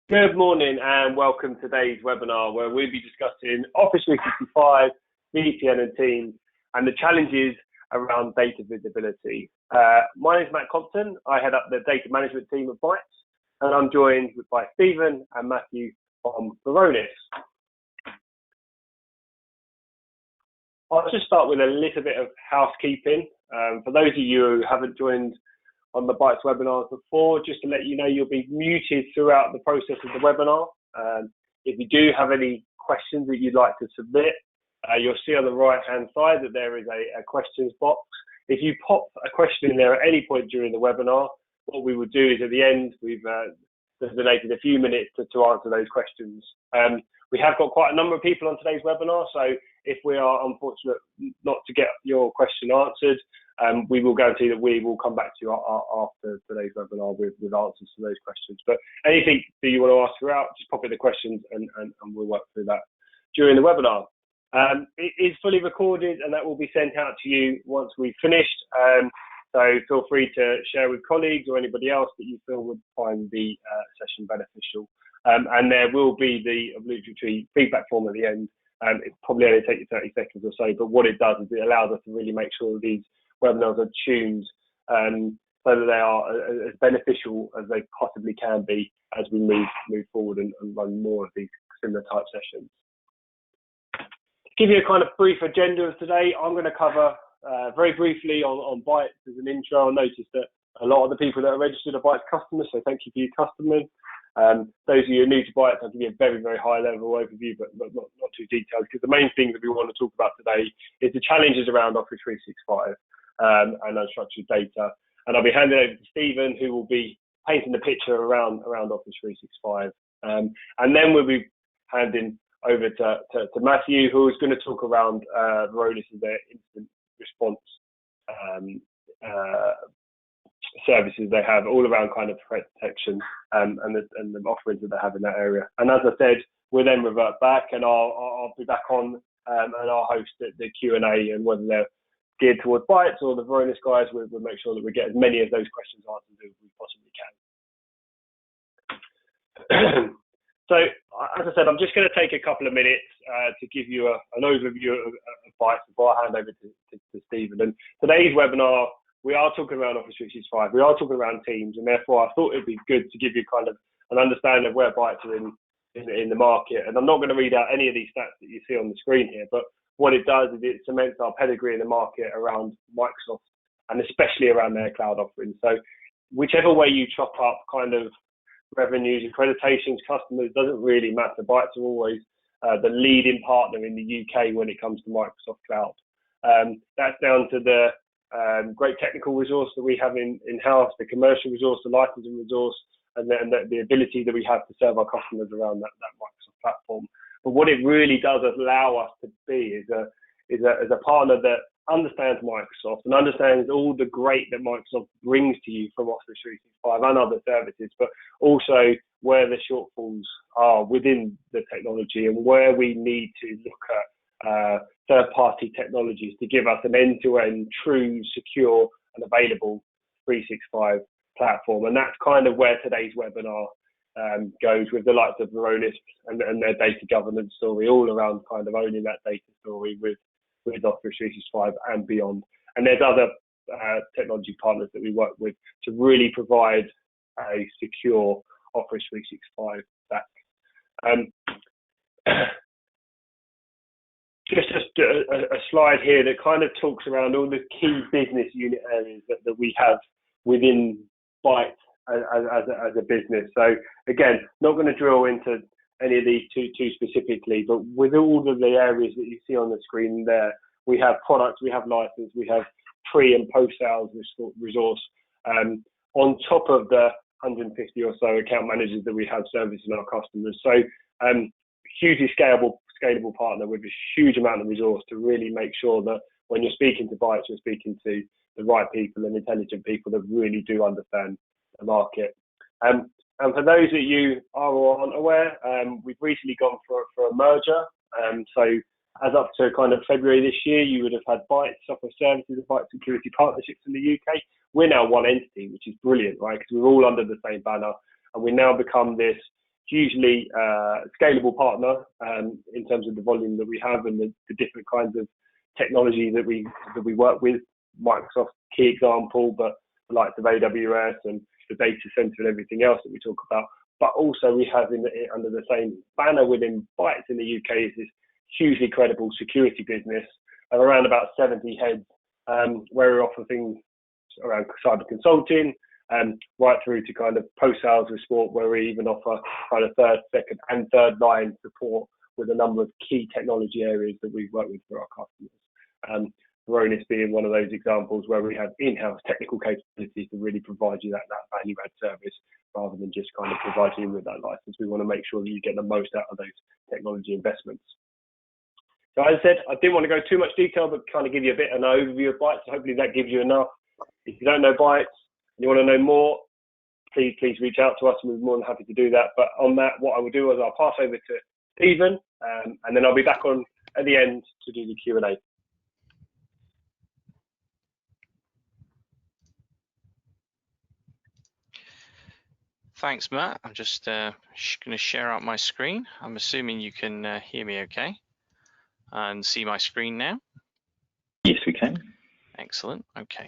Good morning and welcome to today's webinar where we'll be discussing Office 365, VPN and Teams and the challenges around data visibility. My name is Matt Compton. I head up the data management team at Bytes and I'm joined by Stephen and Matthew from Varonis. I'll just start with a little bit of housekeeping. For those of you who haven't joined on the Bytes webinars before, just to let you know, you'll be muted throughout the process of the webinar. If you do have any questions that you'd like to submit, you'll see on the right hand side that there is a questions box. If you pop a question in there at any point during the webinar, what we will do is at the end, we've designated a few minutes to answer those questions. We have got quite a number of people on today's webinar, so if we are unfortunate not to get your question answered, we will guarantee that we will come back to you after today's webinar with answers to those questions. But anything that you want to ask throughout, just pop in the questions and we'll work through that during the webinar. It is fully recorded and that will be sent out to you once we've finished. So feel free to share with colleagues or anybody else that you feel would find the session beneficial. And there will be the obligatory feedback form at the end. It probably only take you 30 seconds or so, but what it does is it allows us to really make sure that these webinars are tuned so that they are as beneficial as they possibly can be as we move forward and run more of these similar type sessions. To give you a kind of brief agenda of today, I'm going to cover very briefly on Bytes as an intro. I noticed that a lot of the people that are registered are Bytes customers, so thank you for your customers. Those of you who are new to Bytes, I'll give you a very, very high level overview, but not too detailed, because the main thing that we want to talk about today is the challenges around Office 365 and unstructured data. And I'll be handing over to Stephen, who will be painting the picture around Office 365. And then we'll be handing over to Matthew, who is going to talk around Varonis and their instant response services they have all around kind of threat detection and the offerings that they have in that area. And as I said, we'll then revert back and I'll be back on and I'll host the Q&A, and whether they're geared towards Bytes or the Varonis guys, we'll make sure that we get as many of those questions answered as we possibly can. So as I said, I'm just going to take a couple of minutes to give you an overview of Bytes before I hand over to Stephen. And today's webinar, we are talking around Office 365, we are talking around Teams, and therefore I thought it'd be good to give you kind of an understanding of where Bytes are in the market. And I'm not going to read out any of these stats that you see on the screen here, but what it does is it cements our pedigree in the market around Microsoft and especially around their cloud offerings. So whichever way you chop up kind of revenues, accreditations, customers, doesn't really matter. Bytes are always the leading partner in the UK when it comes to Microsoft Cloud. That's down to the great technical resource that we have in-house, the commercial resource, the licensing resource, and then the ability that we have to serve our customers around that Microsoft platform. But what it really does allow us to be is a partner that understands Microsoft and understands all the great that Microsoft brings to you from Office 365 and other services, but also where the shortfalls are within the technology and where we need to look at third-party technologies to give us an end-to-end, true, secure, and available 365 platform. And that's kind of where today's webinar goes, with the likes of Varonis and their data governance story, all around kind of owning that data story with Office 365 and beyond. And there's other technology partners that we work with to really provide a secure Office 365 stack. Just a slide here that kind of talks around all the key business unit areas that we have within Bytes as a business. So again, not going to drill into any of these too specifically, but with all of the areas that you see on the screen there, we have products, we have license, we have pre and post sales resource, on top of the 150 or so account managers that we have servicing our customers. So hugely scalable partner with a huge amount of resource to really make sure that when you're speaking to Bytes, you're speaking to the right people and intelligent people that really do understand the market. And for those of you are or aren't aware, we've recently gone for a merger. So as up to kind of February this year, you would have had Bytes Software Services and Bytes Security Partnerships in the UK. We're now one entity, which is brilliant, right? Because we're all under the same banner, and we now become this hugely scalable partner in terms of the volume that we have and the different kinds of technology that we work with. Microsoft, key example, but the likes of AWS and the data center and everything else that we talk about. But also we have under the same banner within Bytes in the UK is this hugely credible security business of around about 70 heads, where we offer things around cyber consulting, right through to kind of post-sales support, where we even offer kind of third, second, and third line support with a number of key technology areas that we work with for our customers. Varonis being one of those examples where we have in-house technical capabilities to really provide you that value-add service rather than just kind of providing you with that license. We want to make sure that you get the most out of those technology investments. So as I said, I didn't want to go too much detail, but kind of give you a bit of an overview of Bytes. So hopefully that gives you enough. If you don't know Bytes and you want to know more, please reach out to us, and we're more than happy to do that. But on that, what I will do is I'll pass over to Stephen, and then I'll be back on at the end to do the Q&A. Thanks, Matt. I'm just going to share out my screen. I'm assuming you can hear me okay and see my screen now. Yes, we can. Excellent. Okay.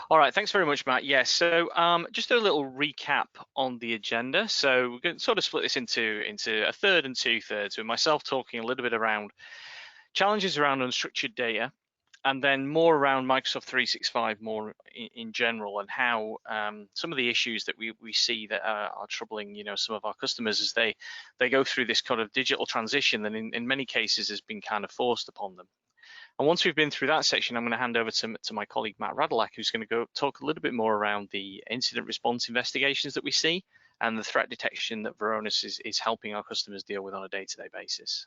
All right. Thanks very much, Matt. Yes. So just a little recap on the agenda. So we're going to sort of split this into a third and two thirds, with myself talking a little bit around challenges around unstructured data, and then more around Microsoft 365 more in general, and how some of the issues that we see that are troubling, some of our customers as they go through this kind of digital transition that in many cases has been kind of forced upon them. And once we've been through that section, I'm going to hand over to my colleague Matt Radulak, who's going to go talk a little bit more around the incident response investigations that we see and the threat detection that Varonis is helping our customers deal with on a day-to-day basis.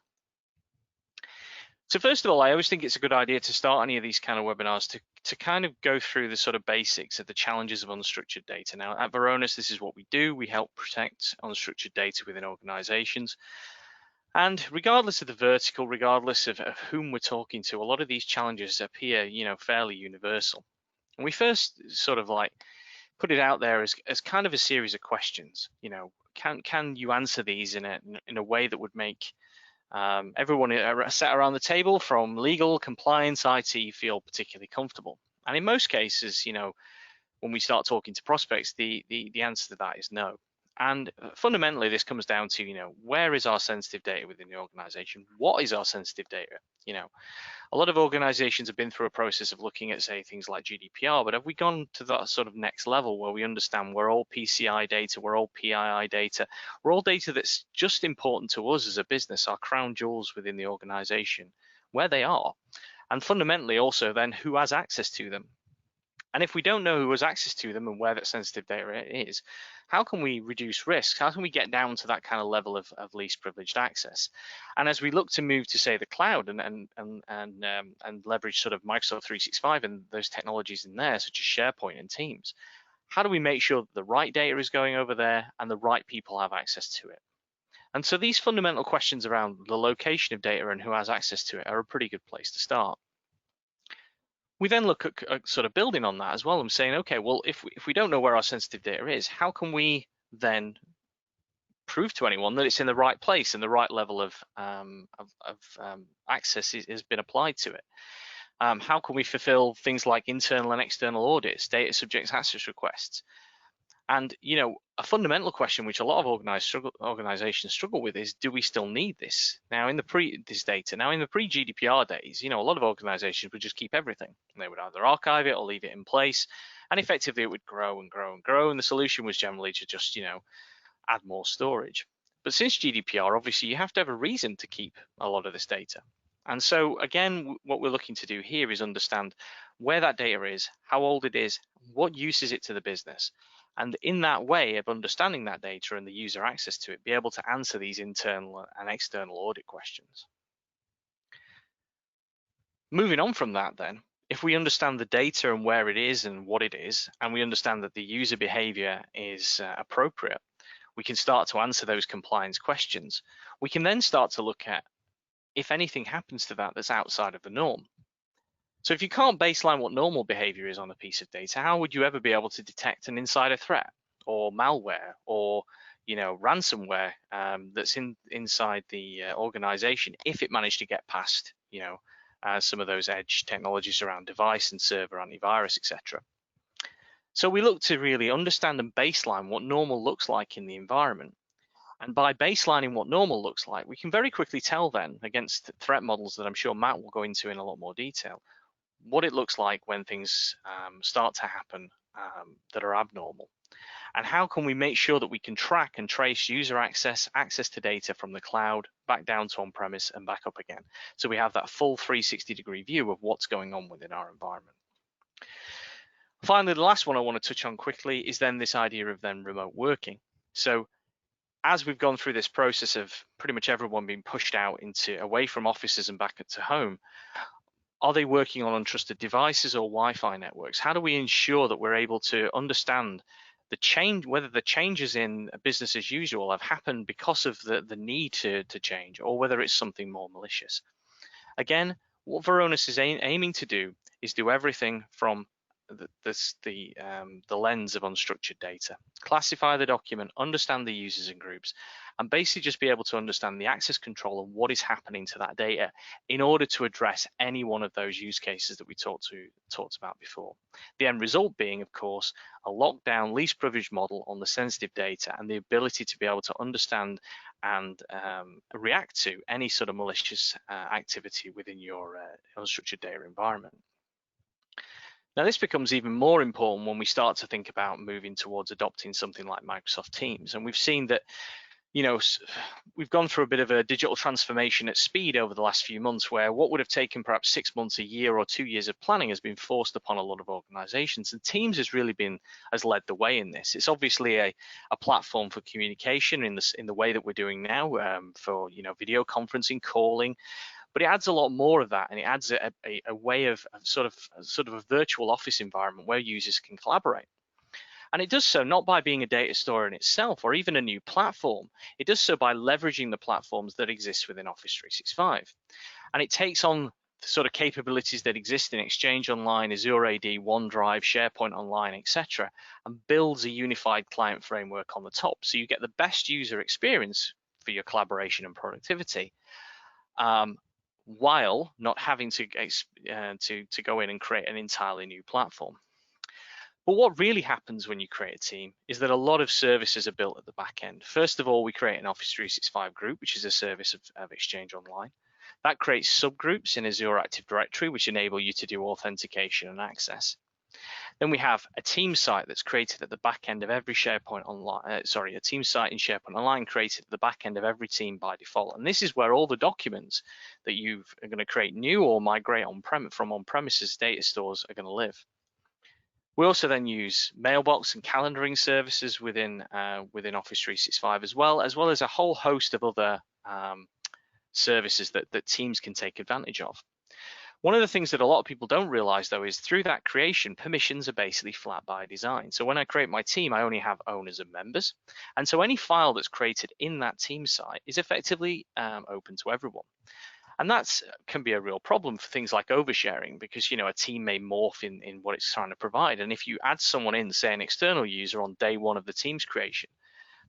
So first of all, I always think it's a good idea to start any of these kind of webinars to kind of go through the sort of basics of the challenges of unstructured data. Now at Varonis, this is what we do. We help protect unstructured data within organizations. And regardless of the vertical, regardless of whom we're talking to, a lot of these challenges appear, fairly universal. And we first sort of like put it out there as kind of a series of questions. Can you answer these in a way that would make everyone sat around the table from legal, compliance, IT feel particularly comfortable? And in most cases, when we start talking to prospects, the answer to that is no. And fundamentally, this comes down to, where is our sensitive data within the organization? What is our sensitive data? A lot of organizations have been through a process of looking at, say, things like GDPR, but have we gone to that sort of next level where we understand we're all PCI data, we're all PII data, we're all data that's just important to us as a business, our crown jewels within the organization, where they are, and fundamentally also then who has access to them? And if we don't know who has access to them and where that sensitive data is, how can we reduce risks? How can we get down to that kind of level of least privileged access? And as we look to move to, say, the cloud and leverage sort of Microsoft 365 and those technologies in there, such as SharePoint and Teams, how do we make sure that the right data is going over there and the right people have access to it? And so these fundamental questions around the location of data and who has access to it are a pretty good place to start. We then look at sort of building on that as well and saying, okay, well, if we don't know where our sensitive data is, how can we then prove to anyone that it's in the right place and the right level of access has been applied to it? How can we fulfill things like internal and external audits, data subject access requests? And a fundamental question which a lot of organizations struggle with is, do we still need this now in the pre-GDPR days? A lot of organizations would just keep everything. They would either archive it or leave it in place, and effectively it would grow and grow and grow. And the solution was generally to just add more storage. But since GDPR, obviously you have to have a reason to keep a lot of this data. And so again, what we're looking to do here is understand where that data is, how old it is, what use is it to the business. And in that way of understanding that data and the user access to it, be able to answer these internal and external audit questions. Moving on from that then, if we understand the data and where it is and what it is, and we understand that the user behavior is appropriate, we can start to answer those compliance questions. We can then start to look at if anything happens to that that's outside of the norm. So if you can't baseline what normal behavior is on a piece of data, how would you ever be able to detect an insider threat or malware or ransomware that's inside the organization, if it managed to get past some of those edge technologies around device and server antivirus, etc. So we look to really understand and baseline what normal looks like in the environment. And by baselining what normal looks like, we can very quickly tell then, against threat models that I'm sure Matt will go into in a lot more detail, what it looks like when things start to happen that are abnormal. And how can we make sure that we can track and trace user access to data from the cloud, back down to on-premise and back up again. So we have that full 360-degree view of what's going on within our environment. Finally, the last one I want to touch on quickly is then this idea of then remote working. So as we've gone through this process of pretty much everyone being pushed out away from offices and back to home, are they working on untrusted devices or Wi-Fi networks? How do we ensure that we're able to understand whether the changes in business as usual have happened because of the need to change, or whether it's something more malicious? Again, what Varonis is aiming to do is do everything from the lens of unstructured data, classify the document, understand the users and groups, and basically just be able to understand the access control and what is happening to that data in order to address any one of those use cases that we talked about before. The end result being, of course, a lockdown, least privilege model on the sensitive data and the ability to be able to understand and react to any sort of malicious activity within your unstructured data environment. Now, this becomes even more important when we start to think about moving towards adopting something like Microsoft Teams. And we've seen that, we've gone through a bit of a digital transformation at speed over the last few months, where what would have taken perhaps 6 months, a year, or 2 years of planning has been forced upon a lot of organizations. And Teams has led the way in this. It's obviously a platform for communication in the way that we're doing now, for video conferencing, calling. But it adds a lot more of that, and it adds a way of sort of a virtual office environment where users can collaborate. And it does so not by being a data store in itself or even a new platform. It does so by leveraging the platforms that exist within Office 365. And it takes on the sort of capabilities that exist in Exchange Online, Azure AD, OneDrive, SharePoint Online, etc., and builds a unified client framework on the top. So you get the best user experience for your collaboration and productivity, while not having to go in and create an entirely new platform. But what really happens when you create a team is that a lot of services are built at the back end. First of all, we create an Office 365 group, which is a service of Exchange Online. That creates subgroups in Azure Active Directory, which enable you to do authentication and access. Then we have a team site that's created at the back end of every SharePoint Online, a team site in SharePoint Online created at the back end of every team by default. And this is where all the documents that you are going to create new or migrate from on-premises data stores are going to live. We also then use mailbox and calendaring services within Office 365 as well as a whole host of other services that teams can take advantage of. One of the things that a lot of people don't realize, though, is through that creation, permissions are basically flat by design. So when I create my team, I only have owners and members. And so any file that's created in that team site is effectively open to everyone. And that can be a real problem for things like oversharing, because a team may morph in what it's trying to provide. And if you add someone in, say an external user on day one of the team's creation,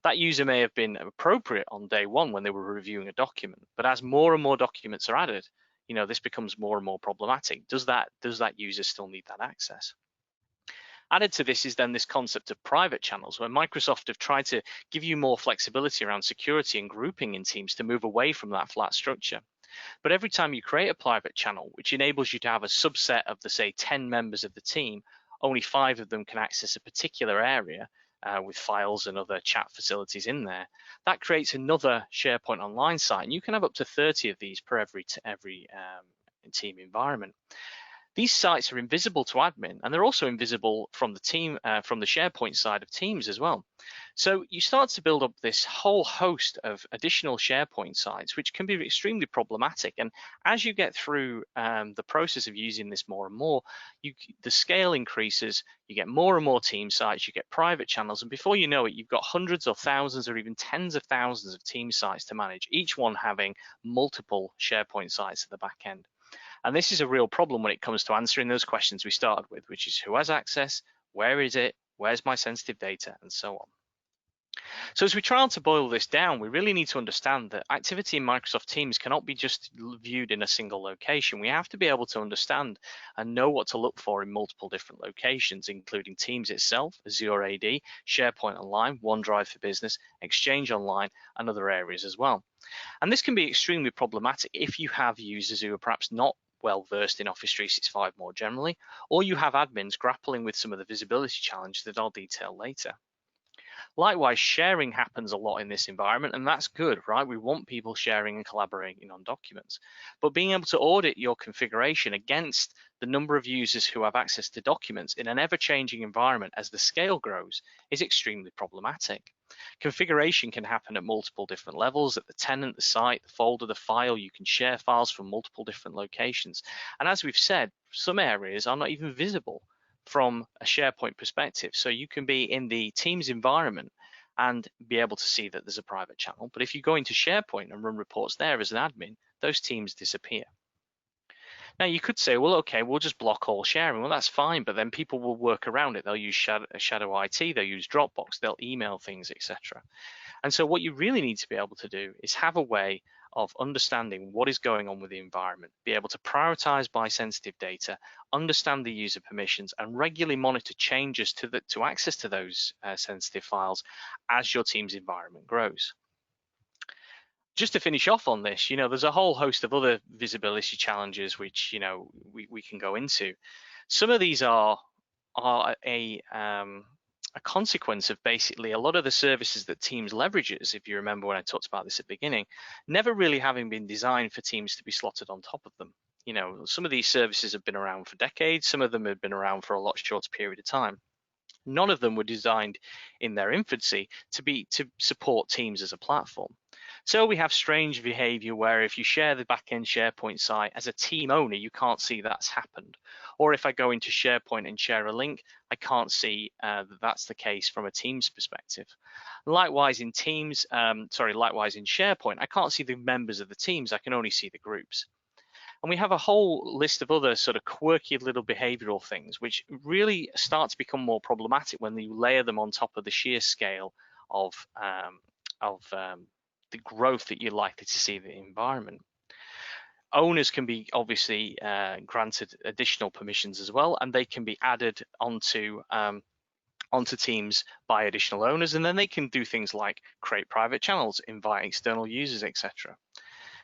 that user may have been appropriate on day one when they were reviewing a document. But as more and more documents are added, this becomes more and more problematic. Does that user still need that access? Added to this is then this concept of private channels, where Microsoft have tried to give you more flexibility around security and grouping in teams to move away from that flat structure. But every time you create a private channel, which enables you to have a subset of the, say, 10 members of the team, only 5 of them can access a particular area with files and other chat facilities in there. That creates another SharePoint Online site, and you can have up to 30 of these per every team environment. These sites are invisible to admin, and they're also invisible from the team, from the SharePoint side of Teams as well. So you start to build up this whole host of additional SharePoint sites, which can be extremely problematic. And as you get through the process of using this more and more, the scale increases, you get more and more team sites, you get private channels, and before you know it, you've got hundreds or thousands or even tens of thousands of team sites to manage, each one having multiple SharePoint sites at the back end. And this is a real problem when it comes to answering those questions we started with, which is who has access, where is it, where's my sensitive data, and so on. So as we try to boil this down, we really need to understand that activity in Microsoft Teams cannot be just viewed in a single location. We have to be able to understand and know what to look for in multiple different locations, including Teams itself, Azure AD, SharePoint Online, OneDrive for Business, Exchange Online, and other areas as well. And this can be extremely problematic if you have users who are perhaps not well versed in Office 365 more generally, or you have admins grappling with some of the visibility challenges that I'll detail later. Likewise, sharing happens a lot in this environment, and that's good, right? We want people sharing and collaborating on documents. But being able to audit your configuration against the number of users who have access to documents in an ever-changing environment as the scale grows is extremely problematic. Configuration can happen at multiple different levels, at the tenant, the site, the folder, the file. You can share files from multiple different locations. And as we've said, some areas are not even visible from a SharePoint perspective. So you can be in the Teams environment and be able to see that there's a private channel. But if you go into SharePoint and run reports there as an admin, those teams disappear. Now you could say, well, okay, we'll just block all sharing. Well, that's fine, but then people will work around it. They'll use Shadow IT, they'll use Dropbox, they'll email things, etc. And so what you really need to be able to do is have a way of understanding what is going on with the environment, be able to prioritize by sensitive data, understand the user permissions, and regularly monitor changes to access to those sensitive files as your team's environment grows. Just to finish off on this, there's a whole host of other visibility challenges which we can go into. Some of these are a consequence of basically a lot of the services that Teams leverages, if you remember when I talked about this at the beginning, never really having been designed for Teams to be slotted on top of them. Some of these services have been around for decades, some of them have been around for a lot shorter period of time. None of them were designed in their infancy to support Teams as a platform. So we have strange behavior where if you share the backend SharePoint site as a team owner, you can't see that's happened. Or if I go into SharePoint and share a link, I can't see that that's the case from a Teams perspective. Likewise in likewise in SharePoint, I can't see the members of the teams, I can only see the groups. And we have a whole list of other sort of quirky little behavioral things, which really start to become more problematic when you layer them on top of the sheer scale of the growth that you're likely to see in the environment. Owners can be obviously granted additional permissions as well, and they can be added onto Teams by additional owners, and then they can do things like create private channels, invite external users, etc.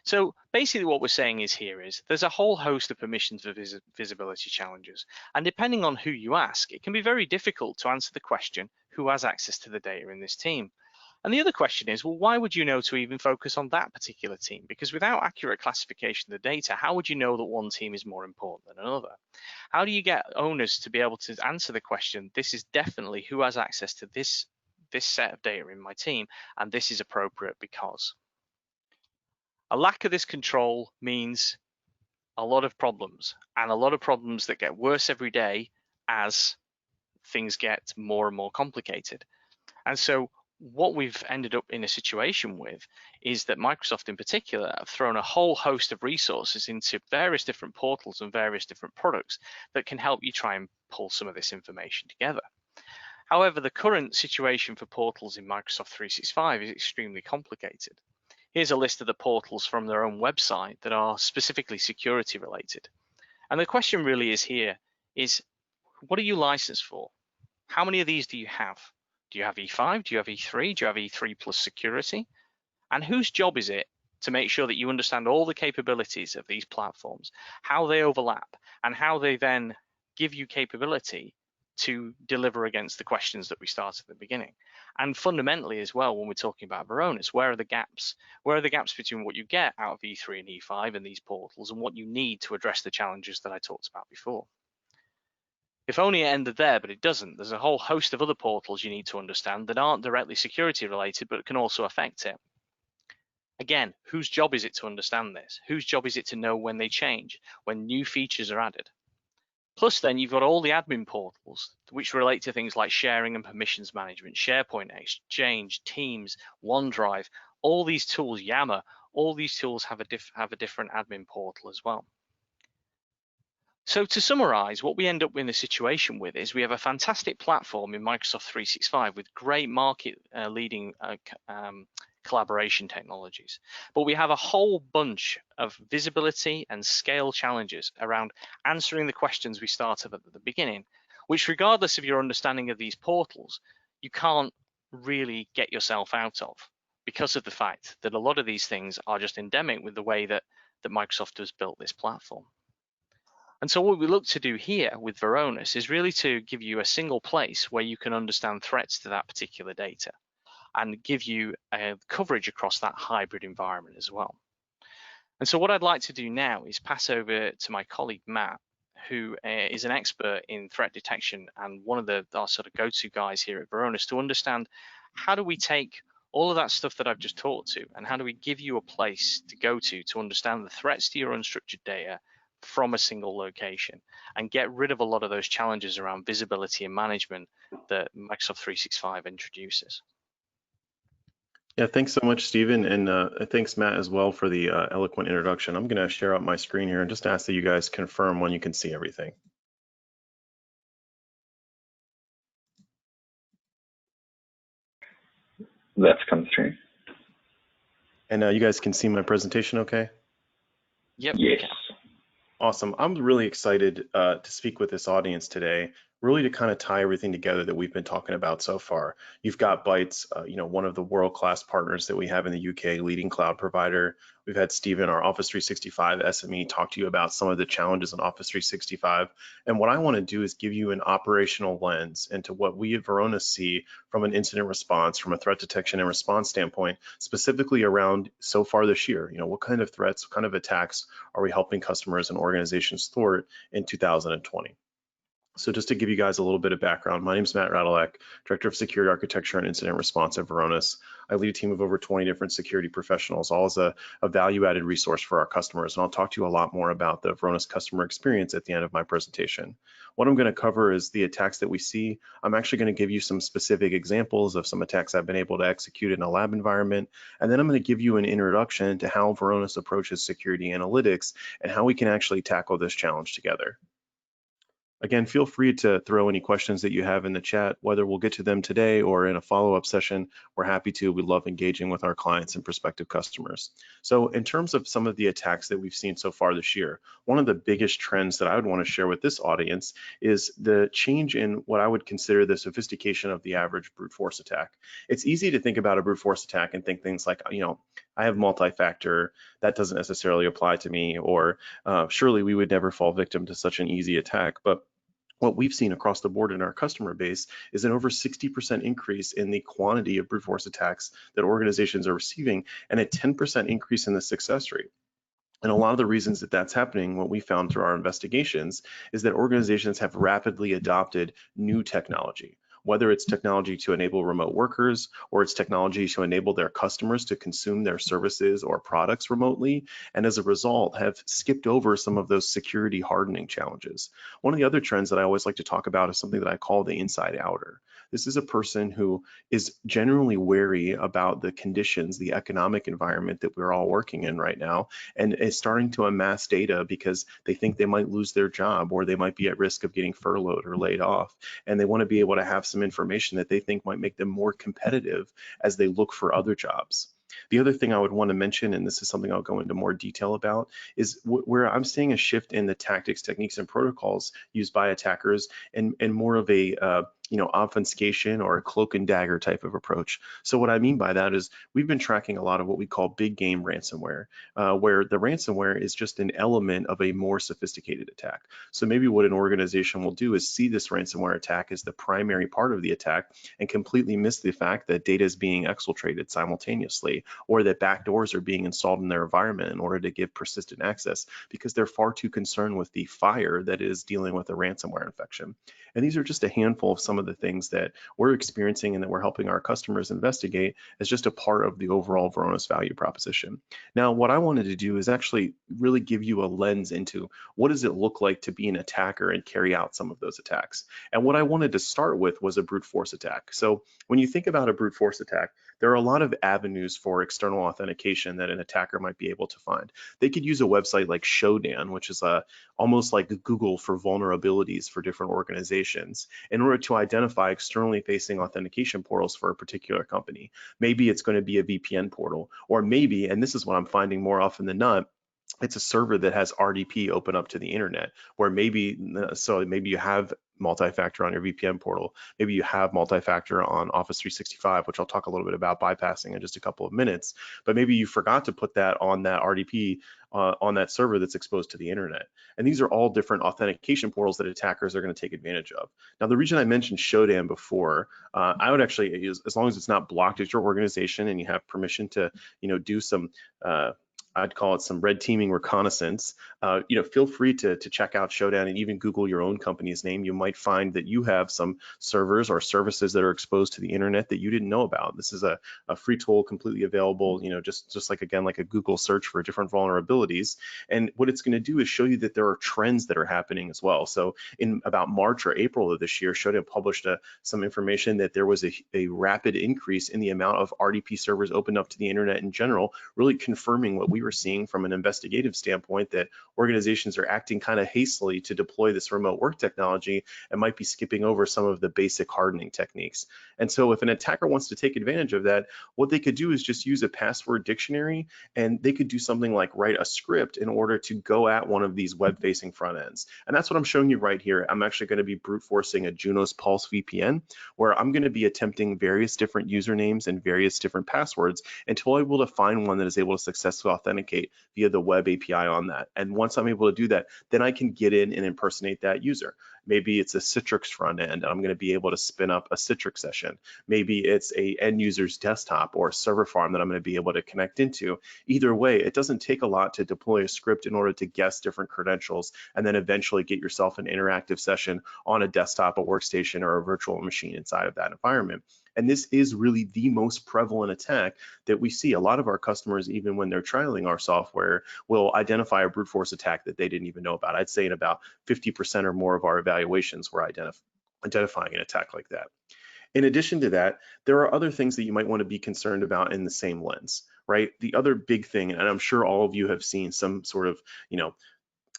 So basically what we're saying is there's a whole host of permissions for visibility challenges. And depending on who you ask, it can be very difficult to answer the question, who has access to the data in this team? And the other question is, well, why would you know to even focus on that particular team? Because without accurate classification of the data, how would you know that one team is more important than another? How do you get owners to be able to answer the question, this is definitely who has access to this set of data in my team, and this is appropriate because? A lack of this control means a lot of problems, and a lot of problems that get worse every day as things get more and more complicated. And so what we've ended up in a situation with is that Microsoft in particular have thrown a whole host of resources into various different portals and various different products that can help you try and pull some of this information together. However, the current situation for portals in Microsoft 365 is extremely complicated. Here's a list of the portals from their own website that are specifically security related. And the question really is what are you licensed for? How many of these do you have? Do you have E5? Do you have E3? Do you have E3 plus security? And whose job is it to make sure that you understand all the capabilities of these platforms, how they overlap, and how they then give you capability to deliver against the questions that we started at the beginning? And fundamentally as well, when we're talking about Varonis, where are the gaps? Where are the gaps between what you get out of E3 and E5 and these portals and what you need to address the challenges that I talked about before? If only it ended there, but it doesn't. There's a whole host of other portals you need to understand that aren't directly security related, but can also affect it. Again, whose job is it to understand this? Whose job is it to know when they change, when new features are added? Plus then you've got all the admin portals which relate to things like sharing and permissions management, SharePoint, Exchange, Teams, OneDrive, all these tools, Yammer, all these tools have a different admin portal as well. So to summarize, what we end up in a situation with is we have a fantastic platform in Microsoft 365 with great market leading collaboration technologies. But we have a whole bunch of visibility and scale challenges around answering the questions we started at the beginning, which regardless of your understanding of these portals, you can't really get yourself out of because of the fact that a lot of these things are just endemic with the way that Microsoft has built this platform. And so what we look to do here with Varonis is really to give you a single place where you can understand threats to that particular data and give you coverage across that hybrid environment as well. And so what I'd like to do now is pass over to my colleague, Matt, who is an expert in threat detection and one of our sort of go-to guys here at Varonis to understand how do we take all of that stuff that I've just talked to and how do we give you a place to go to understand the threats to your unstructured data from a single location and get rid of a lot of those challenges around visibility and management that Microsoft 365 introduces. Yeah, thanks so much, Stephen, and thanks, Matt, as well for the eloquent introduction. I'm going to share out my screen here and just ask that you guys confirm when you can see everything. That's come through. And you guys can see my presentation okay? Yep. Yes. Awesome. I'm really excited to speak with this audience today, really to kind of tie everything together that we've been talking about so far. You've got Bytes, one of the world-class partners that we have in the UK, leading cloud provider. We've had Stephen, our Office 365 SME, talk to you about some of the challenges in Office 365. And what I want to do is give you an operational lens into what we at Varonis see from an incident response, from a threat detection and response standpoint, specifically around so far this year. What kind of threats, what kind of attacks are we helping customers and organizations thwart in 2020? So just to give you guys a little bit of background, my name is Matt Radulek, Director of Security Architecture and Incident Response at Varonis. I lead a team of over 20 different security professionals, all as a value-added resource for our customers. And I'll talk to you a lot more about the Varonis customer experience at the end of my presentation. What I'm going to cover is the attacks that we see. I'm actually going to give you some specific examples of some attacks I've been able to execute in a lab environment. And then I'm going to give you an introduction to how Varonis approaches security analytics and how we can actually tackle this challenge together. Again, feel free to throw any questions that you have in the chat, whether we'll get to them today or in a follow-up session. We're happy to. We love engaging with our clients and prospective customers. So in terms of some of the attacks that we've seen so far this year, one of the biggest trends that I would want to share with this audience is the change in what I would consider the sophistication of the average brute force attack. It's easy to think about a brute force attack and think things like, I have multi-factor, that doesn't necessarily apply to me, or surely we would never fall victim to such an easy attack. But what we've seen across the board in our customer base is an over 60% increase in the quantity of brute force attacks that organizations are receiving and a 10% increase in the success rate. And a lot of the reasons that that's happening, what we found through our investigations, is that organizations have rapidly adopted new technology. Whether it's technology to enable remote workers or it's technology to enable their customers to consume their services or products remotely, and as a result have skipped over some of those security hardening challenges. One of the other trends that I always like to talk about is something that I call the inside outer. This is a person who is generally wary about the conditions, the economic environment that we're all working in right now, and is starting to amass data because they think they might lose their job or they might be at risk of getting furloughed or laid off. And they want to be able to have some information that they think might make them more competitive as they look for other jobs. The other thing I would want to mention, and this is something I'll go into more detail about, is where I'm seeing a shift in the tactics, techniques, and protocols used by attackers and more of a obfuscation or a cloak and dagger type of approach. So what I mean by that is we've been tracking a lot of what we call big game ransomware, where the ransomware is just an element of a more sophisticated attack. So maybe what an organization will do is see this ransomware attack as the primary part of the attack and completely miss the fact that data is being exfiltrated simultaneously, or that backdoors are being installed in their environment in order to give persistent access because they're far too concerned with the fire that is dealing with a ransomware infection. And these are just a handful of some of the things that we're experiencing and that we're helping our customers investigate as just a part of the overall Varonis value proposition. Now, what I wanted to do is actually really give you a lens into what does it look like to be an attacker and carry out some of those attacks. And what I wanted to start with was a brute force attack. So when you think about a brute force attack, there are a lot of avenues for external authentication that an attacker might be able to find. They could use a website like Showdown, which is almost like Google for vulnerabilities for different organizations, in order to identify externally facing authentication portals for a particular company. Maybe it's going to be a VPN portal, or maybe, and this is what I'm finding more often than not, it's a server that has RDP open up to the internet, where maybe you have multi-factor on your VPN portal, maybe you have multi-factor on Office 365, which I'll talk a little bit about bypassing in just a couple of minutes, but maybe you forgot to put that on that RDP on that server that's exposed to the internet. And these are all different authentication portals that attackers are going to take advantage of. Now, the reason I mentioned Showdown before, I would actually, as long as it's not blocked at your organization and you have permission to, do some I'd call it some red teaming reconnaissance. Feel free to check out Showdown and even Google your own company's name. You might find that you have some servers or services that are exposed to the internet that you didn't know about. This is a free tool, completely available, just like, again, like a Google search for different vulnerabilities. And what it's going to do is show you that there are trends that are happening as well. So in about March or April of this year, Showdown published some information that there was a rapid increase in the amount of RDP servers opened up to the internet in general, really confirming what we were seeing from an investigative standpoint, that organizations are acting kind of hastily to deploy this remote work technology and might be skipping over some of the basic hardening techniques. And so if an attacker wants to take advantage of that, what they could do is just use a password dictionary, and they could do something like write a script in order to go at one of these web-facing front ends. And that's what I'm showing you right here. I'm actually going to be brute forcing a Junos Pulse VPN, where I'm going to be attempting various different usernames and various different passwords until I'm able to find one that is able to successfully authenticate via the web API on that. And once I'm able to do that, then I can get in and impersonate that user. Maybe it's a Citrix front end, and I'm going to be able to spin up a Citrix session. Maybe it's a end user's desktop or a server farm that I'm going to be able to connect into. Either way, it doesn't take a lot to deploy a script in order to guess different credentials and then eventually get yourself an interactive session on a desktop, a workstation, or a virtual machine inside of that environment. And this is really the most prevalent attack that we see. A lot of our customers, even when they're trialing our software, will identify a brute force attack that they didn't even know about. I'd say in about 50% or more of our evaluations, we're identifying an attack like that. In addition to that, there are other things that you might want to be concerned about in the same lens, right? The other big thing, and I'm sure all of you have seen some sort of,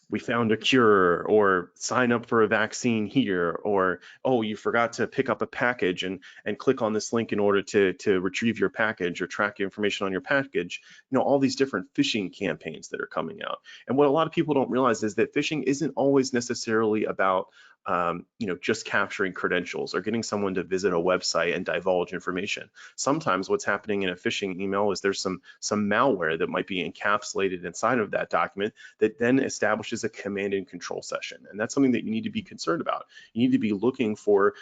we found a cure, or sign up for a vaccine here, or, oh, you forgot to pick up a package and click on this link in order to retrieve your package or track your information on your package. All these different phishing campaigns that are coming out. And what a lot of people don't realize is that phishing isn't always necessarily about just capturing credentials or getting someone to visit a website and divulge information. Sometimes what's happening in a phishing email is there's some malware that might be encapsulated inside of that document that then establishes a command and control session. And that's something that you need to be concerned about. You need to be looking for,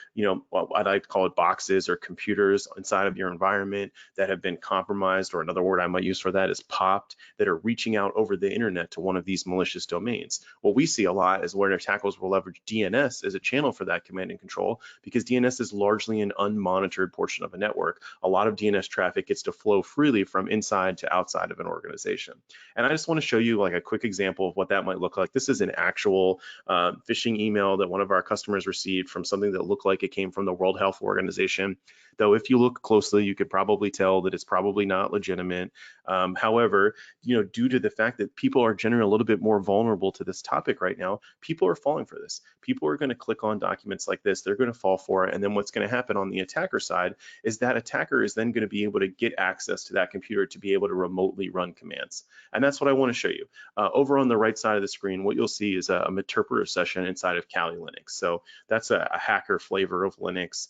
what I'd call it, boxes or computers inside of your environment that have been compromised, or another word I might use for that is popped, that are reaching out over the internet to one of these malicious domains. What we see a lot is where attackers will leverage DNS as a channel for that command and control, because DNS is largely an unmonitored portion of a network. A lot of DNS traffic gets to flow freely from inside to outside of an organization. And I just want to show you like a quick example of what that might look like. This is an actual phishing email that one of our customers received from something that looked like it came from the World Health Organization. Though if you look closely, you could probably tell that it's probably not legitimate. However, due to the fact that people are generally a little bit more vulnerable to this topic right now, people are falling for this. People are going to click on documents like this, they're going to fall for it, and then what's going to happen on the attacker side is that attacker is then going to be able to get access to that computer to be able to remotely run commands. And that's what I want to show you. Over on the right side of the screen, what you'll see is a interpreter session inside of Kali Linux. So that's a hacker flavor of Linux.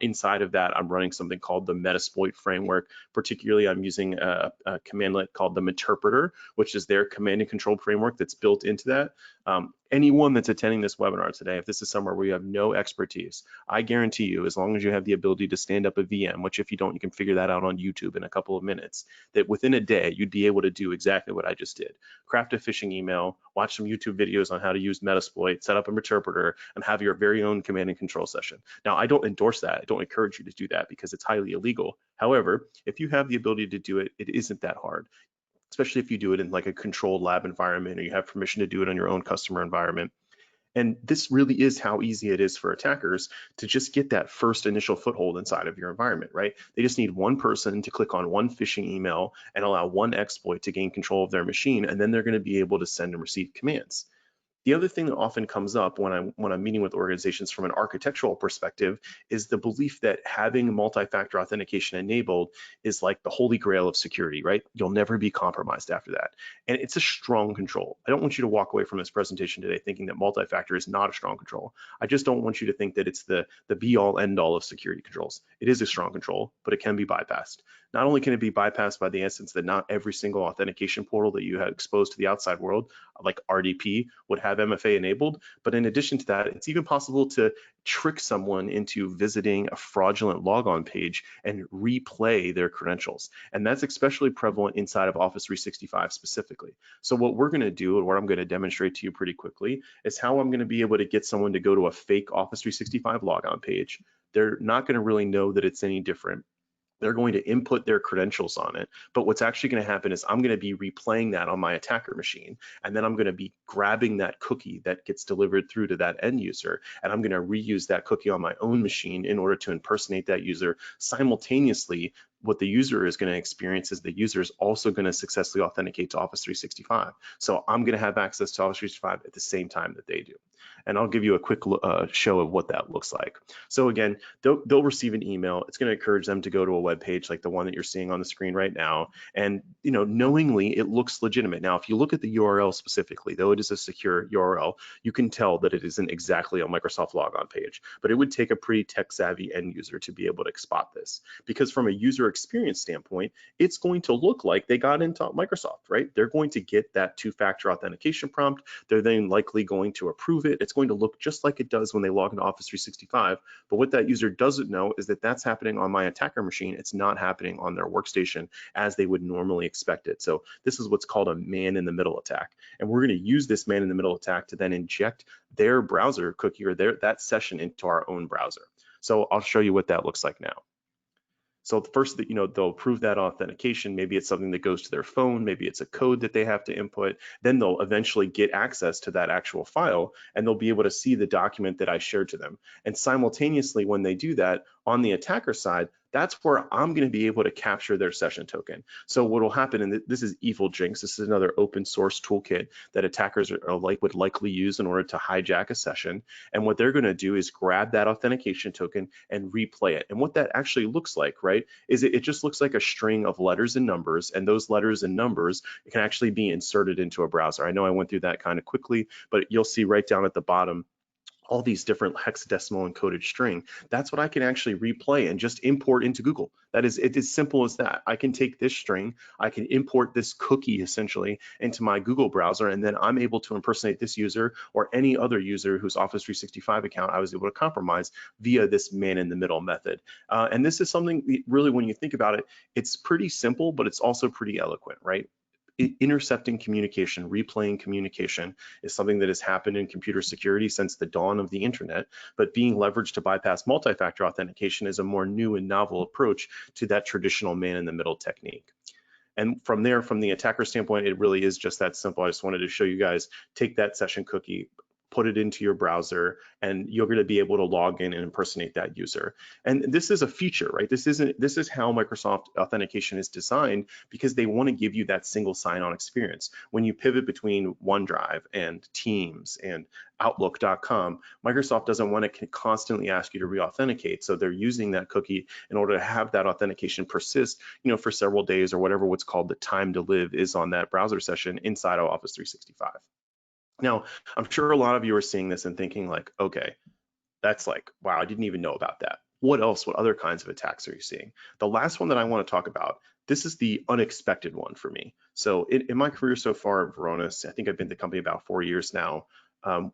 Inside of that, I'm running something called the Metasploit framework. Particularly, I'm using a commandlet called the Meterpreter, which is their command and control framework that's built into that. Anyone that's attending this webinar today, if this is somewhere where you have no expertise, I guarantee you, as long as you have the ability to stand up a VM, which if you don't, you can figure that out on YouTube in a couple of minutes, that within a day, you'd be able to do exactly what I just did. Craft a phishing email, watch some YouTube videos on how to use Metasploit, set up a Meterpreter, and have your very own command and control session. Now, I don't endorse that. I don't encourage you to do that because it's highly illegal. However, if you have the ability to do it, it isn't that hard, especially if you do it in like a controlled lab environment or you have permission to do it on your own customer environment. And this really is how easy it is for attackers to just get that first initial foothold inside of your environment, right? They just need one person to click on one phishing email and allow one exploit to gain control of their machine, and then they're going to be able to send and receive commands. The other thing that often comes up when I'm meeting with organizations from an architectural perspective is the belief that having multi-factor authentication enabled is like the holy grail of security, right? You'll never be compromised after that. And it's a strong control. I don't want you to walk away from this presentation today thinking that multi-factor is not a strong control. I just don't want you to think that it's the be-all, end-all of security controls. It is a strong control, but it can be bypassed. Not only can it be bypassed by the essence that not every single authentication portal that you have exposed to the outside world, like RDP, would have MFA enabled, but in addition to that, it's even possible to trick someone into visiting a fraudulent logon page and replay their credentials. And that's especially prevalent inside of Office 365 specifically. So what we're going to do, and what I'm going to demonstrate to you pretty quickly, is how I'm going to be able to get someone to go to a fake Office 365 logon page. They're not going to really know that it's any different. They're going to input their credentials on it. But what's actually going to happen is I'm going to be replaying that on my attacker machine. And then I'm going to be grabbing that cookie that gets delivered through to that end user. And I'm going to reuse that cookie on my own machine in order to impersonate that user. Simultaneously, what the user is going to experience is the user is also going to successfully authenticate to Office 365. So I'm going to have access to Office 365 at the same time that they do. And I'll give you a quick show of what that looks like. So again, they'll receive an email. It's going to encourage them to go to a web page like the one that you're seeing on the screen right now. And knowingly, it looks legitimate. Now, if you look at the URL specifically, though it is a secure URL, you can tell that it isn't exactly a Microsoft logon page. But it would take a pretty tech-savvy end user to be able to spot this. Because from a user experience standpoint, it's going to look like they got into Microsoft, right? They're going to get that two-factor authentication prompt. They're then likely going to approve it. It's going to look just like it does when they log into Office 365. But what that user doesn't know is that that's happening on my attacker machine. It's not happening on their workstation as they would normally expect it. So this is what's called a man-in-the-middle attack. And we're going to use this man-in-the-middle attack to then inject their browser cookie or that session into our own browser. So I'll show you what that looks like now. So first, they'll approve that authentication. Maybe it's something that goes to their phone. Maybe it's a code that they have to input. Then they'll eventually get access to that actual file, and they'll be able to see the document that I shared to them. And simultaneously, when they do that, on the attacker side, that's where I'm going to be able to capture their session token. So what will happen, and this is Evil Jinx, this is another open source toolkit that attackers would likely use in order to hijack a session. And what they're going to do is grab that authentication token and replay it. And what that actually looks like, right, is it just looks like a string of letters and numbers, and those letters and numbers can actually be inserted into a browser. I know I went through that kind of quickly, but you'll see right down at the bottom all these different hexadecimal encoded string. That's what I can actually replay and just import into Google. That is, it is simple as that. I can take this string, I can import this cookie essentially into my Google browser, and then I'm able to impersonate this user or any other user whose Office 365 account I was able to compromise via this man-in-the-middle method. And this is something really, when you think about it, it's pretty simple, but it's also pretty eloquent, right? Intercepting communication, replaying communication is something that has happened in computer security since the dawn of the internet, but being leveraged to bypass multi-factor authentication is a more new and novel approach to that traditional man-in-the-middle technique. And from there, from the attacker standpoint, it really is just that simple. I just wanted to show you guys, take that session cookie, put it into your browser, and you're going to be able to log in and impersonate that user. And this is a feature, right? This is how Microsoft authentication is designed, because they want to give you that single sign-on experience. When you pivot between OneDrive and Teams and Outlook.com, Microsoft doesn't want to constantly ask you to re-authenticate. So they're using that cookie in order to have that authentication persist, for several days or whatever what's called the time to live is on that browser session inside of Office 365. Now, I'm sure a lot of you are seeing this and thinking like, okay, that's like, wow, I didn't even know about that. What else? What other kinds of attacks are you seeing? The last one that I want to talk about, this is the unexpected one for me. So in my career so far at Varonis, I think I've been at the company about 4 years now.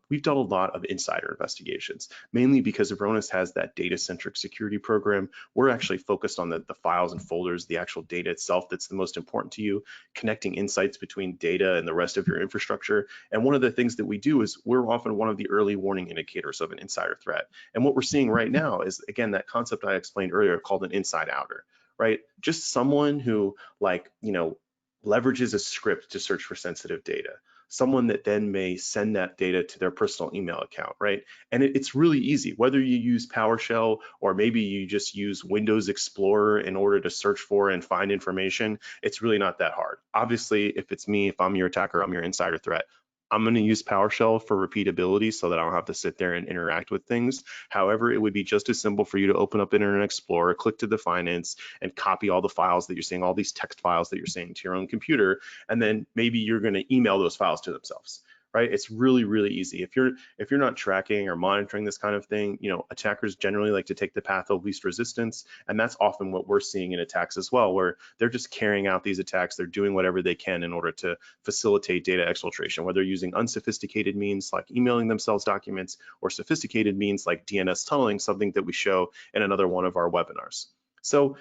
We've done a lot of insider investigations, mainly because Varonis has that data-centric security program. We're actually focused on the files and folders, the actual data itself that's the most important to you, connecting insights between data and the rest of your infrastructure. And one of the things that we do is we're often one of the early warning indicators of an insider threat. And what we're seeing right now is, again, that concept I explained earlier called an inside outer, right? Just someone who leverages a script to search for sensitive data. someone that then may send that data to their personal email account, right? And it's really easy, whether you use PowerShell or maybe you just use Windows Explorer in order to search for and find information, it's really not that hard. Obviously, if it's me, if I'm your attacker, I'm your insider threat, I'm going to use PowerShell for repeatability so that I don't have to sit there and interact with things. However, it would be just as simple for you to open up Internet Explorer, click to define it, and copy all the files that you're seeing, all these text files that you're seeing to your own computer, and then maybe you're going to email those files to themselves. Right? It's really, really easy. If you're not tracking or monitoring this kind of thing, attackers generally like to take the path of least resistance, and that's often what we're seeing in attacks as well, where they're just carrying out these attacks. They're doing whatever they can in order to facilitate data exfiltration, whether using unsophisticated means like emailing themselves documents or sophisticated means like DNS tunneling, something that we show in another one of our webinars. So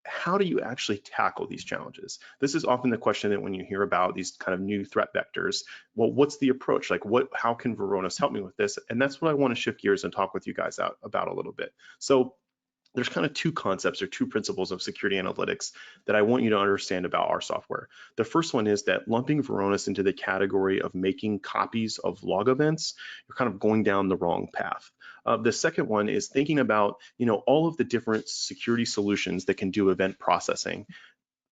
how do you actually tackle these challenges? This is often the question that when you hear about these kind of new threat vectors, well, what's the approach? Like how can Varonis help me with this? And that's what I want to shift gears and talk with you guys about a little bit. So there's kind of two concepts or two principles of security analytics that I want you to understand about our software. The first one is that lumping Varonis into the category of making copies of log events, you're kind of going down the wrong path. The second one is thinking about, all of the different security solutions that can do event processing.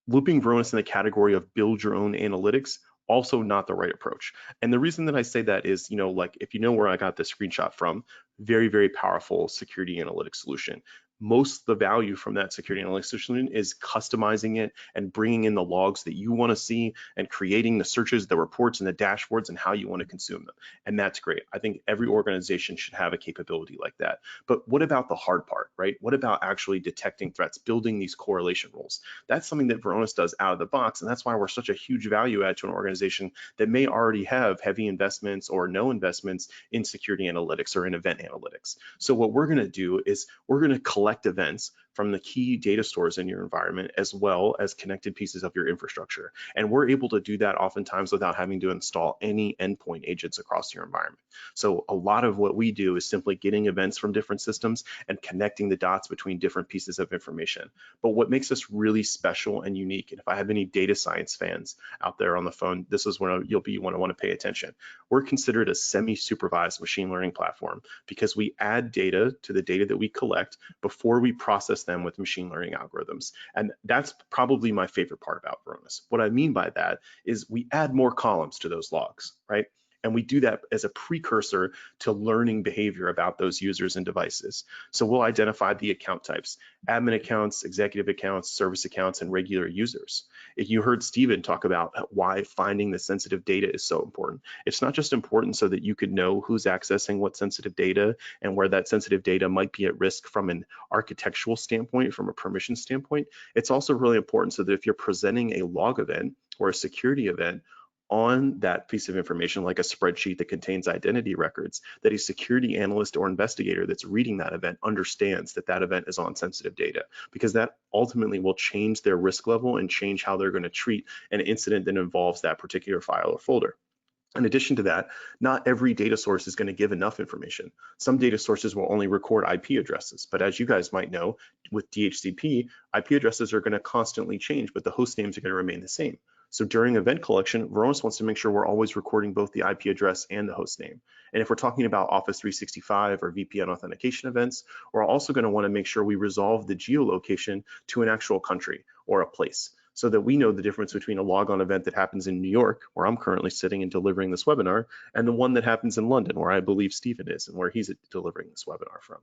Looping Varonis in the category of build your own analytics, also not the right approach. And the reason that I say that is, like if you know where I got this screenshot from, very, very powerful security analytics solution. Most of the value from that security analytics solution is customizing it and bringing in the logs that you want to see and creating the searches, the reports, and the dashboards and how you want to consume them. And that's great. I think every organization should have a capability like that. But what about the hard part, right? What about actually detecting threats, building these correlation rules? That's something that Varonis does out of the box. And that's why we're such a huge value add to an organization that may already have heavy investments or no investments in security analytics or in event analytics. So what we're going to do is we're going to collect events from the key data stores in your environment, as well as connected pieces of your infrastructure. And we're able to do that oftentimes without having to install any endpoint agents across your environment. So a lot of what we do is simply getting events from different systems and connecting the dots between different pieces of information. But what makes us really special and unique, and if I have any data science fans out there on the phone, this is where you'll want to pay attention. We're considered a semi-supervised machine learning platform because we add data to the data that we collect before we process them with machine learning algorithms. And that's probably my favorite part about Varonis. What I mean by that is we add more columns to those logs, right? And we do that as a precursor to learning behavior about those users and devices. So we'll identify the account types: admin accounts, executive accounts, service accounts, and regular users. If you heard Steven talk about why finding the sensitive data is so important, it's not just important so that you could know who's accessing what sensitive data and where that sensitive data might be at risk from an architectural standpoint, from a permission standpoint. It's also really important so that if you're presenting a log event or a security event on that piece of information, like a spreadsheet that contains identity records, that a security analyst or investigator that's reading that event understands that that event is on sensitive data, because that ultimately will change their risk level and change how they're going to treat an incident that involves that particular file or folder. In addition to that, not every data source is going to give enough information. Some data sources will only record IP addresses, but as you guys might know, with DHCP, IP addresses are going to constantly change, but the host names are going to remain the same. So during event collection, Varonis wants to make sure we're always recording both the IP address and the host name. And if we're talking about Office 365 or VPN authentication events, we're also going to want to make sure we resolve the geolocation to an actual country or a place, so that we know the difference between a logon event that happens in New York, where I'm currently sitting and delivering this webinar, and the one that happens in London, where I believe Stephen is and where he's delivering this webinar from.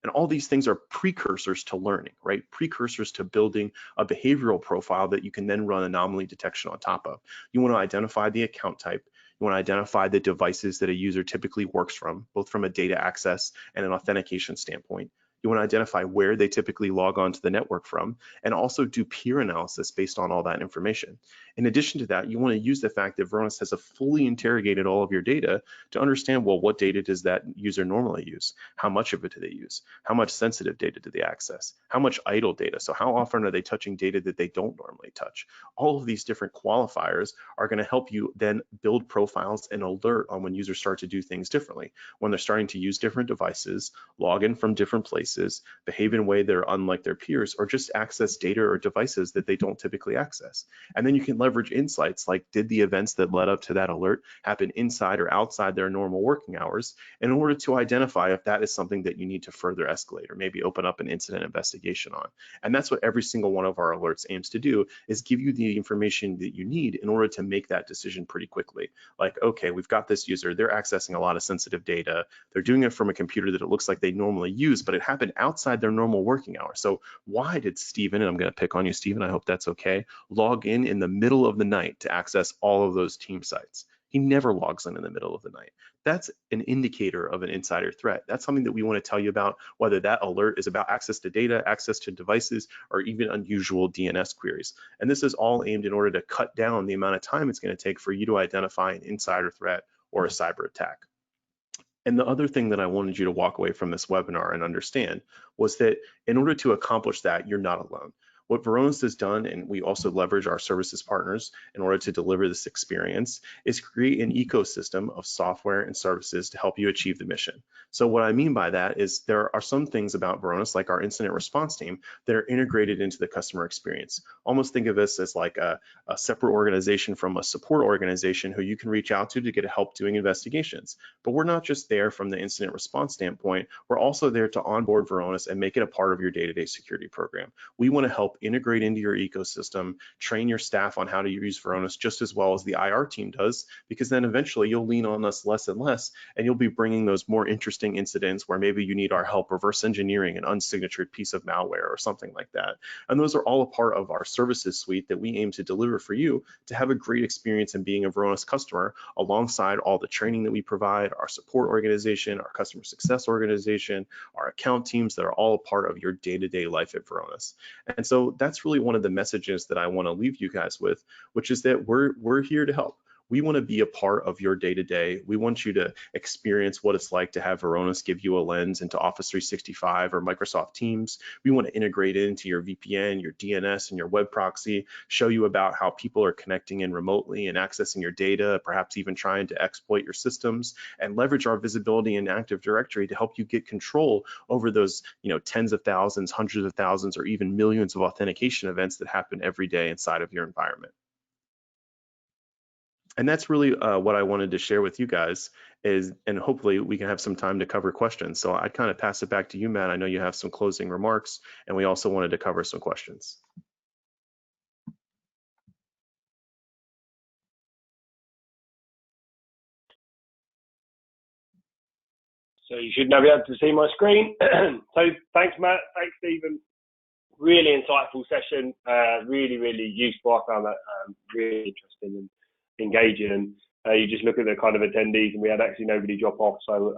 And all these things are precursors to learning, right? Precursors to building a behavioral profile that you can then run anomaly detection on top of. You want to identify the account type. You want to identify the devices that a user typically works from, both from a data access and an authentication standpoint. You want to identify where they typically log on to the network from, and also do peer analysis based on all that information. In addition to that, you want to use the fact that Varonis has fully interrogated all of your data to understand, well, what data does that user normally use? How much of it do they use? How much sensitive data do they access? How much idle data? So how often are they touching data that they don't normally touch? All of these different qualifiers are going to help you then build profiles and alert on when users start to do things differently, when they're starting to use different devices, log in from different places, services, behave in a way that are unlike their peers, or just access data or devices that they don't typically access. And then you can leverage insights like, did the events that led up to that alert happen inside or outside their normal working hours, in order to identify if that is something that you need to further escalate or maybe open up an incident investigation on. And that's what every single one of our alerts aims to do, is give you the information that you need in order to make that decision pretty quickly. Like, okay, we've got this user, they're accessing a lot of sensitive data. They're doing it from a computer that it looks like they normally use, but it happened outside their normal working hours. So why did Stephen, and I'm going to pick on you, Stephen, I hope that's okay, log in the middle of the night to access all of those team sites? He never logs in the middle of the night. That's an indicator of an insider threat. That's something that we want to tell you about, whether that alert is about access to data, access to devices, or even unusual DNS queries. And this is all aimed in order to cut down the amount of time it's going to take for you to identify an insider threat or a cyber attack. And the other thing that I wanted you to walk away from this webinar and understand was that in order to accomplish that, you're not alone. What Varonis has done, and we also leverage our services partners in order to deliver this experience, is create an ecosystem of software and services to help you achieve the mission. So what I mean by that is there are some things about Varonis, like our incident response team, that are integrated into the customer experience. Almost think of this as like a separate organization from a support organization who you can reach out to get help doing investigations. But we're not just there from the incident response standpoint, we're also there to onboard Varonis and make it a part of your day-to-day security program. We want to help integrate into your ecosystem, train your staff on how to use Varonis just as well as the IR team does, because then eventually you'll lean on us less and less, and you'll be bringing those more interesting incidents where maybe you need our help reverse engineering an unsignatured piece of malware or something like that. And those are all a part of our services suite that we aim to deliver for you to have a great experience in being a Varonis customer, alongside all the training that we provide, our support organization, our customer success organization, our account teams that are all a part of your day-to-day life at Varonis. And so that's really one of the messages that I want to leave you guys with, which is that we're here to help. We want to be a part of your day-to-day. We want you to experience what it's like to have Varonis give you a lens into Office 365 or Microsoft Teams. We want to integrate it into your VPN, your DNS, and your web proxy, show you about how people are connecting in remotely and accessing your data, perhaps even trying to exploit your systems, and leverage our visibility in Active Directory to help you get control over those, tens of thousands, hundreds of thousands, or even millions of authentication events that happen every day inside of your environment. And that's really what I wanted to share with you guys and hopefully we can have some time to cover questions. So I'd kind of pass it back to you, Matt. I know you have some closing remarks, and we also wanted to cover some questions. So you should now be able to see my screen. So thanks, Matt. Thanks, Stephen. Really insightful session. Really, really useful. I found that really interesting and engaging. And you just look at the kind of attendees, and we had actually nobody drop off. So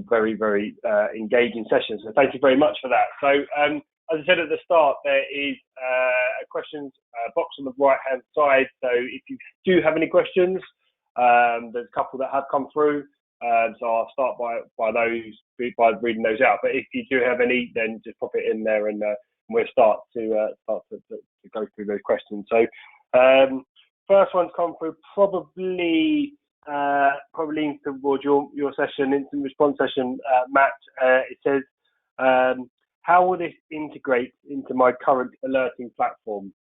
very, very engaging session. So thank you very much for that. So as I said at the start, there is a questions box on the right-hand side. So if you do have any questions, there's a couple that have come through. So I'll start by reading those out. But if you do have any, then just pop it in there, and we'll start to go through those questions. So first one's come through probably towards your session, instant response session, Matt. It says, how will this integrate into my current alerting platform?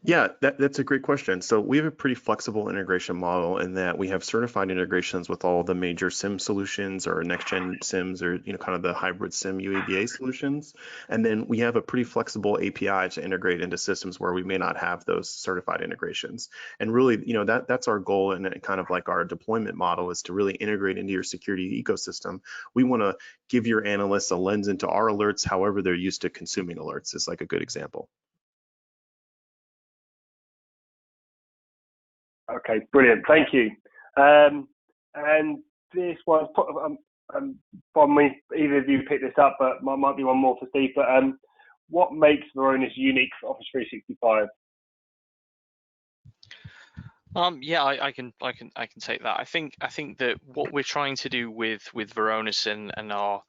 Yeah, that's a great question. So we have a pretty flexible integration model in that we have certified integrations with all the major SIM solutions or next-gen SIMs, or kind of the hybrid SIM UEBA solutions. And then we have a pretty flexible API to integrate into systems where we may not have those certified integrations. And really, that's our goal, and kind of like our deployment model is to really integrate into your security ecosystem. We want to give your analysts a lens into our alerts, however they're used to consuming alerts is like a good example. Okay, brilliant. Thank you. And this one, either of you picked this up, but might be one more for Steve. But what makes Varonis unique for Office 365? Yeah, I can take that. I think that what we're trying to do with Varonis and our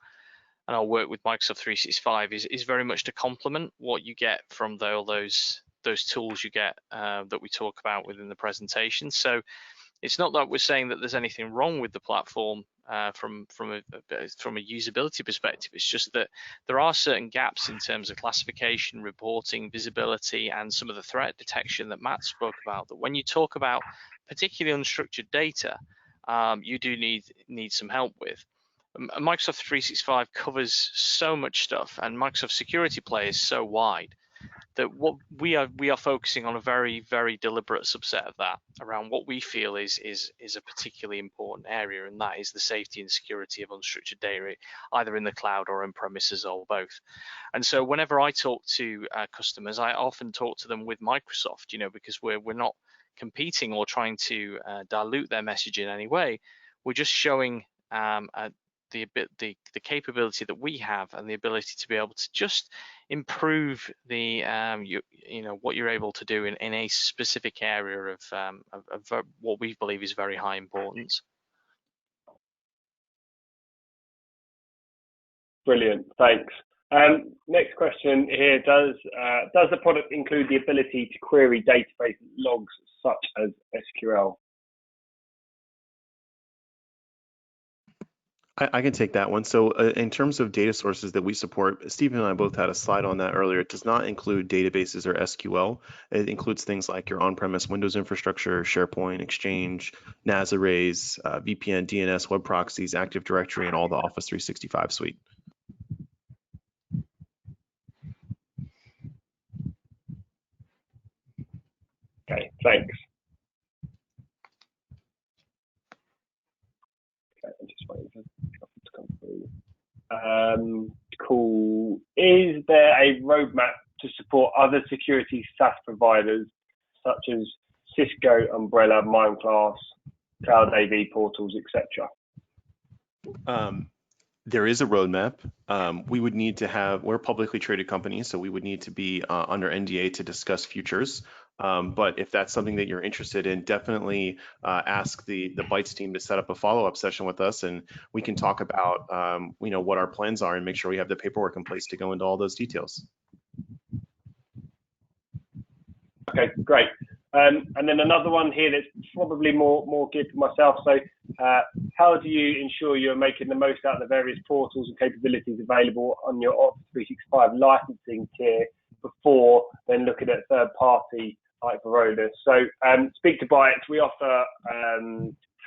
work with Microsoft 365 is very much to complement what you get from all those tools you get that we talk about within the presentation. So it's not that we're saying that there's anything wrong with the platform from a usability perspective. It's just that there are certain gaps in terms of classification, reporting, visibility, and some of the threat detection that Matt spoke about. That when you talk about particularly unstructured data, you do need some help with. Microsoft 365 covers so much stuff, and Microsoft Security Play is so wide that what we are focusing on a very, very deliberate subset of that around what we feel is a particularly important area, and that is the safety and security of unstructured data, either in the cloud or on premises or both. And so whenever I talk to customers, I often talk to them with Microsoft, because we're not competing or trying to dilute their message in any way. We're just showing the capability that we have and the ability to be able to just improve the what you're able to do in a specific area of what we believe is very high importance. Brilliant, thanks. Next question here: Does the product include the ability to query database logs such as SQL? I can take that one. So in terms of data sources that we support, Stephen and I both had a slide on that earlier. It does not include databases or SQL. It includes things like your on-premise Windows infrastructure, SharePoint, Exchange, NAS arrays, VPN, DNS, web proxies, Active Directory, and all the Office 365 suite. Okay, thanks. Okay, I'm just waiting for it to come through. Cool. Is there a roadmap to support other security SaaS providers such as Cisco, Umbrella, Mindclass, Cloud AV portals, etc.? There is a roadmap. We would need to have, we're a publicly traded company, so we would need to be under NDA to discuss futures. But if that's something that you're interested in, definitely ask the Bytes team to set up a follow-up session with us, and we can talk about what our plans are and make sure we have the paperwork in place to go into all those details. Okay, great. And then another one here that's probably more geared to myself. So how do you ensure you're making the most out of the various portals and capabilities available on your Office 365 licensing tier before then looking at third party like Varonis? So speak to Bytes. We offer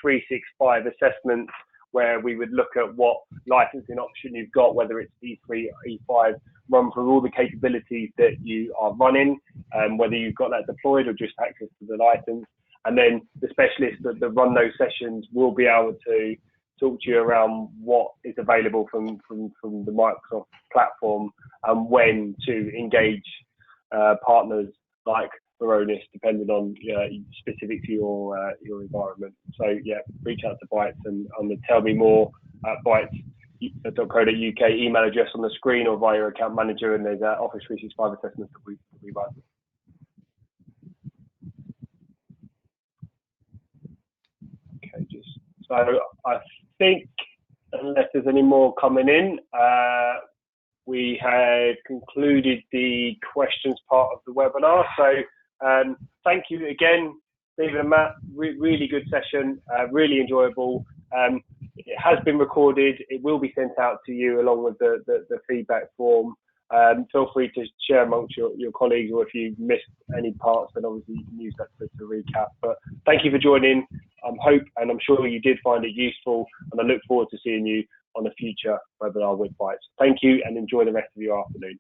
365 assessments where we would look at what licensing option you've got, whether it's E3, E5, run through all the capabilities that you are running, whether you've got that deployed or just access to the license. And then the specialists that run those sessions will be able to talk to you around what is available from the Microsoft platform and when to engage partners like Varonis, depending on specific to your environment. So yeah, reach out to Bytes and on the Tell Me More at bytes.co.uk email address on the screen or via your account manager, and there's Office 365 assessments that we run. Okay, so I think unless there's any more coming in, we have concluded the questions part of the webinar. So thank you again, Stephen and Matt. Really good session, really enjoyable. It has been recorded. It will be sent out to you along with the feedback form. Feel free to share amongst your colleagues, or if you missed any parts, then obviously you can use that to recap. But thank you for joining. I'm sure you did find it useful, and I look forward to seeing you on a future webinar with Bytes. Thank you, and enjoy the rest of your afternoon.